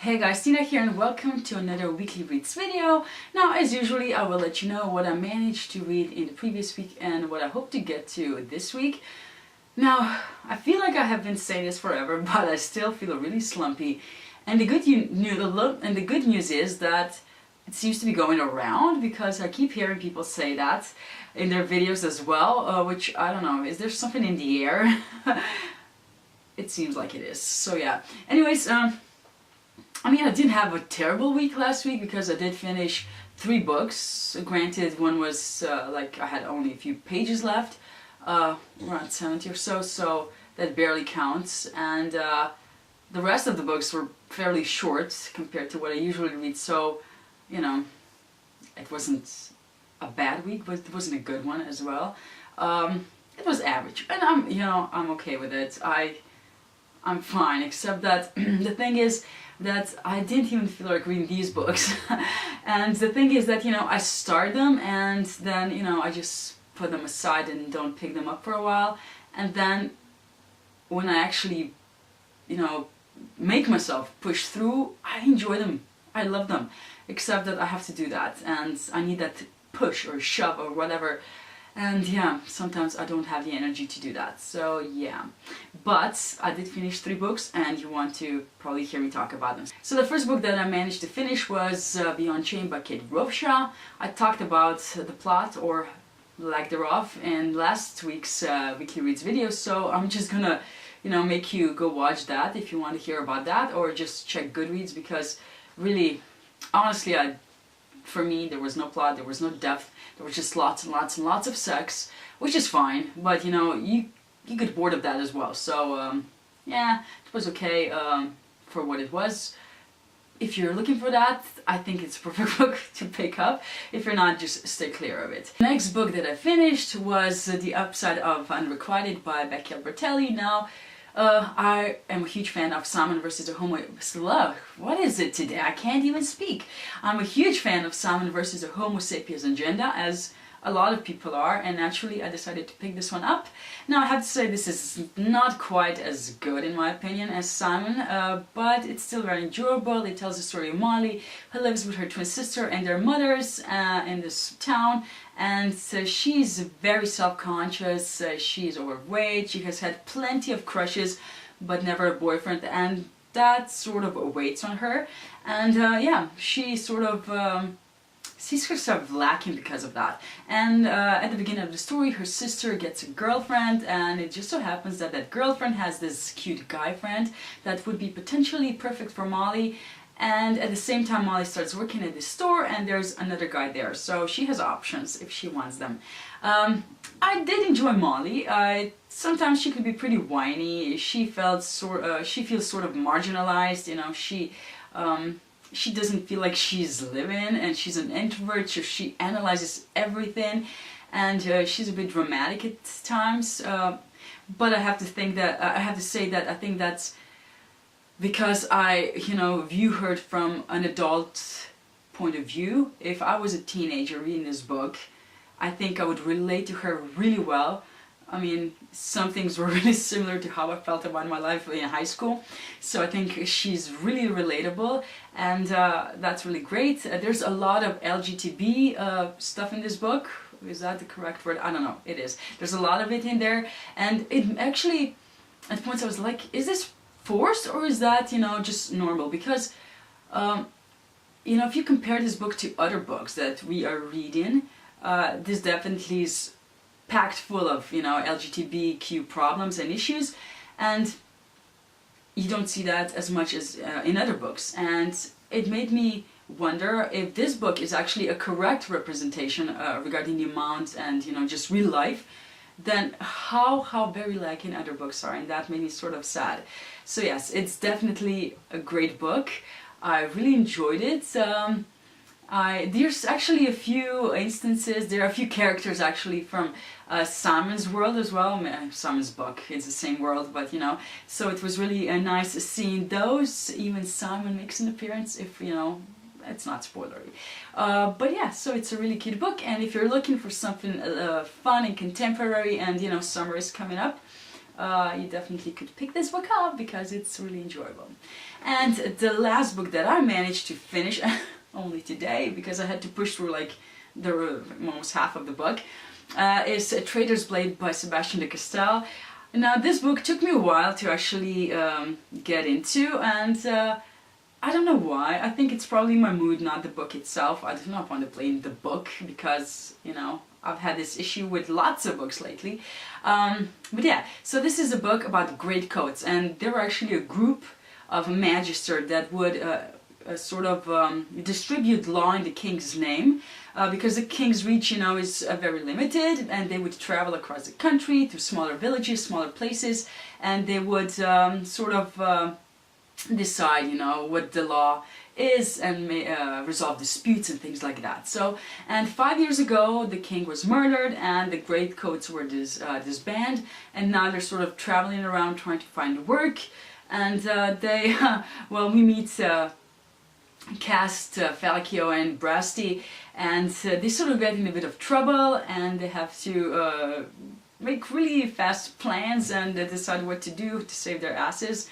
Hey guys, Tina here and welcome to another weekly reads video. Now as usually I will let you know what I managed to read in the previous week and what I hope to get to this week. Now I feel like I have been saying this forever, but I still feel really slumpy, and the good news is that it seems to be going around because I keep hearing people say that in their videos as well, which I don't know, is there something in the air? It seems like it is. So yeah, anyways, I didn't have a terrible week last week because I did finish 3 books. Granted, one was like I had only a few pages left, around 70 or so, so that barely counts. And the rest of the books were fairly short compared to what I usually read, so, you know, it wasn't a bad week, but it wasn't a good one as well. It was average, and I'm okay with it. I'm fine, except that the thing is that I didn't even feel like reading these books. And the thing is that, I start them and then, I just put them aside and don't pick them up for a while. And then when I actually, make myself push through, I enjoy them. I love them. Except that I have to do that and I need that push or shove or whatever. And yeah, sometimes I don't have the energy to do that, so yeah. But I did finish 3 books and you want to probably hear me talk about them. So the first book that I managed to finish was Beyond Chain by Kate Rovshaw. I talked about the plot or lack thereof in last week's weekly reads video, so I'm just gonna make you go watch that if you want to hear about that, or just check Goodreads, because really, honestly, for me, there was no plot, there was no depth, there was just lots and lots and lots of sex, which is fine, but you get bored of that as well. So yeah, it was okay for what it was. If you're looking for that, I think it's a perfect book to pick up. If you're not, just stay clear of it. The next book that I finished was The Upside of Unrequited by Becky Albertelli. Now, I am a huge fan of Simon vs. the Homo... What is it today? I can't even speak. I'm a huge fan of Simon vs. the Homo sapiens agenda, as a lot of people are, and naturally I decided to pick this one up. Now I have to say this is not quite as good in my opinion as Simon, but it's still very enjoyable. It tells the story of Molly, who lives with her twin sister and their mothers in this town, and she's very self-conscious, she's overweight, she has had plenty of crushes but never a boyfriend, and that sort of weighs on her, and yeah, she sort of sees herself lacking because of that. And at the beginning of the story, her sister gets a girlfriend, and it just so happens that that girlfriend has this cute guy friend that would be potentially perfect for Molly. And at the same time, Molly starts working at this store and there's another guy there, so she has options if she wants them. I did enjoy Molly. Sometimes she could be pretty whiny. She feels sort of marginalized. She doesn't feel like she's living, and she's an introvert, so she analyzes everything, and she's a bit dramatic at times. But I have to say that I think that's because I, view her from an adult point of view. If I was a teenager reading this book, I think I would relate to her really well. I mean, some things were really similar to how I felt about my life in high school, so I think she's really relatable, and that's really great. There's a lot of LGTB stuff in this book. Is that the correct word? I don't know. It is. There's a lot of it in there, and it actually, at points I was like, is this forced or is that, just normal? Because, if you compare this book to other books that we are reading, this definitely is packed full of, LGBTQ problems and issues, and you don't see that as much as in other books. And it made me wonder if this book is actually a correct representation regarding the amount and, just real life, then how very lacking other books are, and that made me sort of sad. So yes, it's definitely a great book. I really enjoyed it. There's actually a few instances, there are a few characters actually from Simon's world as well. Simon's book, it's the same world, but so it was really nice seeing those. Even Simon makes an appearance, if it's not spoilery. But yeah, so it's a really cute book, and if you're looking for something fun and contemporary, and summer is coming up, you definitely could pick this book up because it's really enjoyable. And the last book that I managed to finish only today, because I had to push through like almost half of the book, is Traitors Blade by Sebastian de Castell. Now this book took me a while to actually get into, and I don't know why. I think it's probably my mood, not the book itself. I do not want to blame the book because, you know, I've had this issue with lots of books lately. But yeah, so this is a book about great coats, and they were actually a group of magister that would sort of distribute law in the king's name, because the king's reach, you know, is very limited, and they would travel across the country to smaller villages, smaller places, and they would sort of decide, you know, what the law is and resolve disputes and things like that. So, and 5 years ago the king was murdered and the great coats were disbanded, and now they're sort of traveling around trying to find work, and they well, we meet Cast, Falchio and Brasti, and they sort of get in a bit of trouble, and they have to make really fast plans and decide what to do to save their asses.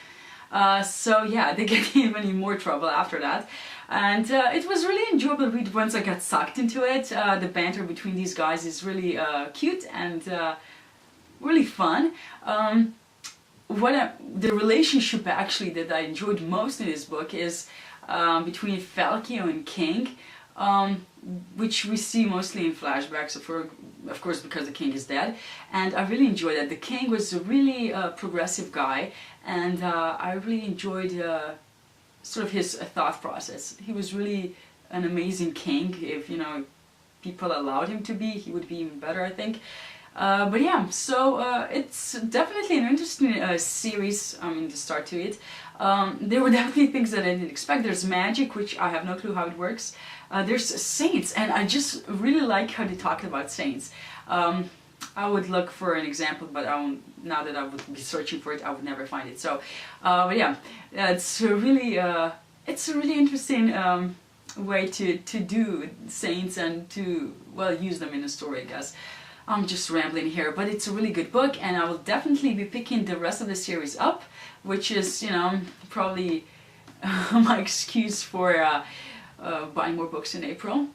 So yeah, they get even in more trouble after that, and it was really enjoyable to read once I got sucked into it. The banter between these guys is really cute and really fun. The relationship actually that I enjoyed most in this book is between Falchio and King, which we see mostly in flashbacks, of course, because the king is dead, and I really enjoyed that. The king was a really progressive guy, and I really enjoyed sort of his thought process. He was really an amazing king. If, you know, people allowed him to be, he would be even better, I think. But yeah, so it's definitely an interesting series, I mean, the start to it. There were definitely things that I didn't expect. There's magic, which I have no clue how it works. There's saints, and I just really like how they talk about saints. I would look for an example, but now that I would be searching for it, I would never find it. So, but yeah, it's a really interesting way to do saints and to, well, use them in a story, I guess. I'm just rambling here, but it's a really good book, and I will definitely be picking the rest of the series up, which is, you know, probably my excuse for buying more books in April.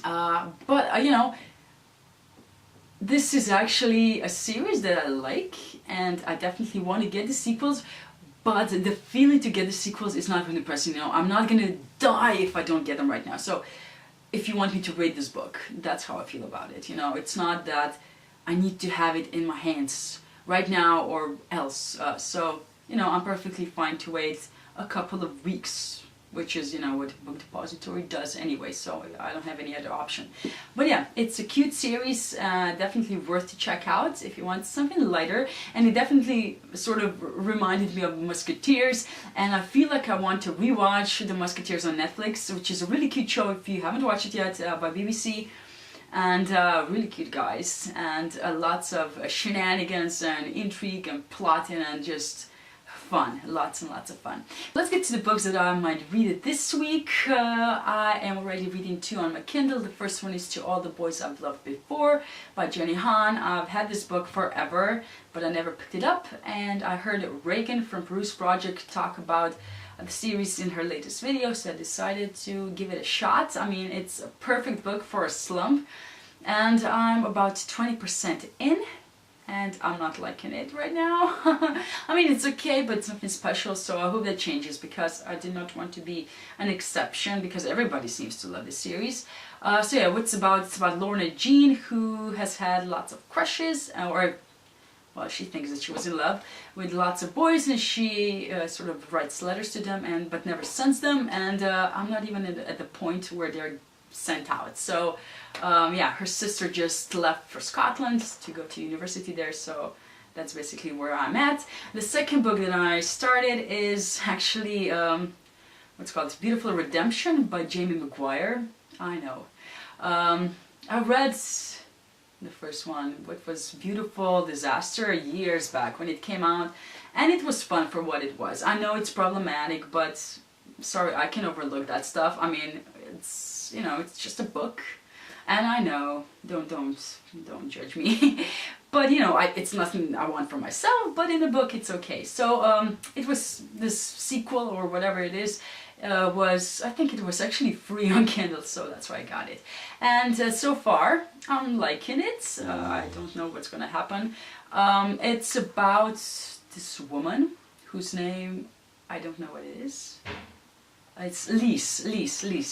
But you know, this is actually a series that I like, and I definitely want to get the sequels, but the feeling to get the sequels is not really pressing. You know, I'm not gonna die if I don't get them right now. So if you want me to read this book, that's how I feel about it. You know, it's not that I need to have it in my hands right now or else. So, you know, I'm perfectly fine to wait a couple of weeks, which is, you know, what Book Depository does anyway, so I don't have any other option. But yeah, it's a cute series, definitely worth to check out if you want something lighter, and it definitely sort of reminded me of Musketeers, and I feel like I want to rewatch The Musketeers on Netflix, which is a really cute show if you haven't watched it yet, by BBC, and really cute guys, and lots of shenanigans and intrigue and plotting and just fun, lots and lots of fun. Let's get to the books that I might read this week. I am already reading 2 on my Kindle. The first one is To All the Boys I've Loved Before by Jenny Han. I've had this book forever, but I never picked it up, and I heard Reagan from Peruse Project talk about the series in her latest video, so I decided to give it a shot. I mean, it's a perfect book for a slump, and I'm about 20% in, and I'm not liking it right now. I mean, it's okay, but it's nothing special, so I hope that changes, because I did not want to be an exception, because everybody seems to love this series. So yeah, what's about? It's about Lorna Jean, who has had lots of crushes, or well, she thinks that she was in love with lots of boys, and she sort of writes letters to them, but never sends them, and I'm not even at the point where they're sent out. So yeah, her sister just left for Scotland to go to university there, so that's basically where I'm at. The second book that I started is actually what's called Beautiful Redemption by Jamie McGuire. I know. I read the first one, what was Beautiful Disaster, years back when it came out, and it was fun for what it was. I know it's problematic, but sorry, I can overlook that stuff. I mean, it's, you know, it's just a book. And I know, don't judge me. But you know, it's nothing I want for myself, but in the book it's okay. So it was this sequel or whatever it is, I think it was actually free on Kindle, so that's why I got it. And so far I'm liking it. I don't know what's gonna happen. It's about this woman whose name I don't know what it is. It's Lise.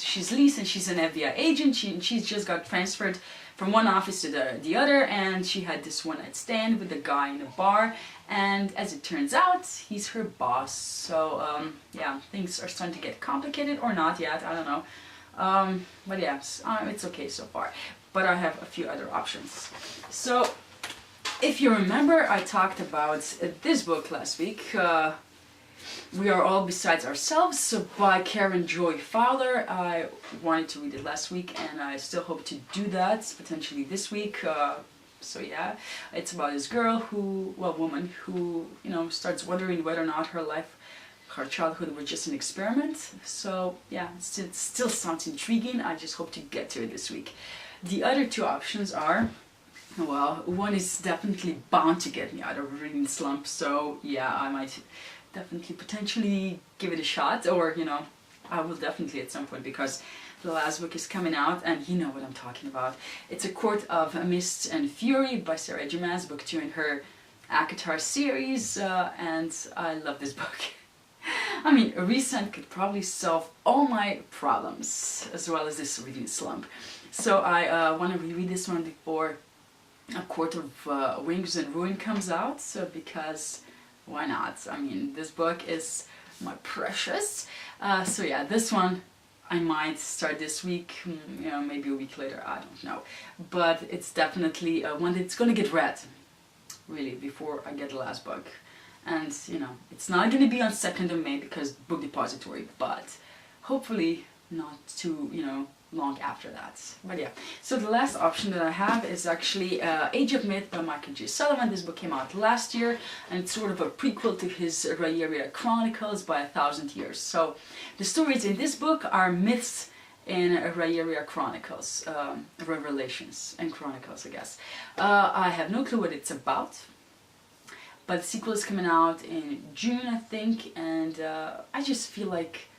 She's Lise and she's an FBI agent. She's just got transferred from one office to the other, and she had this one night stand with a guy in a bar, and as it turns out, he's her boss. So yeah, things are starting to get complicated, or not yet, I don't know. But yeah, it's okay so far. But I have a few other options. So if you remember, I talked about this book last week. We Are All Besides Ourselves by Karen Joy Fowler. I wanted to read it last week and I still hope to do that potentially this week. So yeah, it's about this girl woman who, you know, starts wondering whether or not her childhood was just an experiment. So yeah, it still sounds intriguing. I just hope to get to it this week. The other two options are, well, one is definitely bound to get me out of a reading slump. So yeah, I might definitely potentially give it a shot, or you know, I will definitely at some point, because the last book is coming out and you know what I'm talking about. It's A Court of Mist and Fury by Sarah J. Maas, book 2 in her ACOTAR series, and I love this book. I mean, a resend could probably solve all my problems as well as this reading slump. So I want to reread this one before A Court of Wings and Ruin comes out, so because why not? I mean, this book is my precious. So yeah, this one I might start this week, you know, maybe a week later, I don't know. But it's definitely one that's gonna get read, really, before I get the last book. And, you know, it's not gonna be on 2nd of May because Book Depository, but hopefully not too, you know, long after that. But yeah, so the last option that I have is actually Age of Myth by Michael J. Sullivan. This book came out last year and it's sort of a prequel to his Rhaeria Chronicles by 1,000 Years. So the stories in this book are myths in Rhaeria Chronicles, Revelations and Chronicles, I guess. I have no clue what it's about, but the sequel is coming out in June, I think, and I just feel like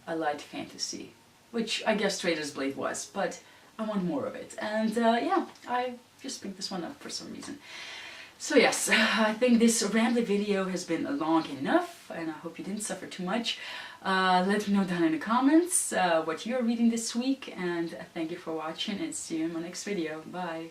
a light fantasy, which I guess Traitors Blade was, but I want more of it. And yeah, I just picked this one up for some reason. So yes, I think this rambly video has been long enough, and I hope you didn't suffer too much. Let me know down in the comments what you're reading this week, and thank you for watching, and see you in my next video. Bye!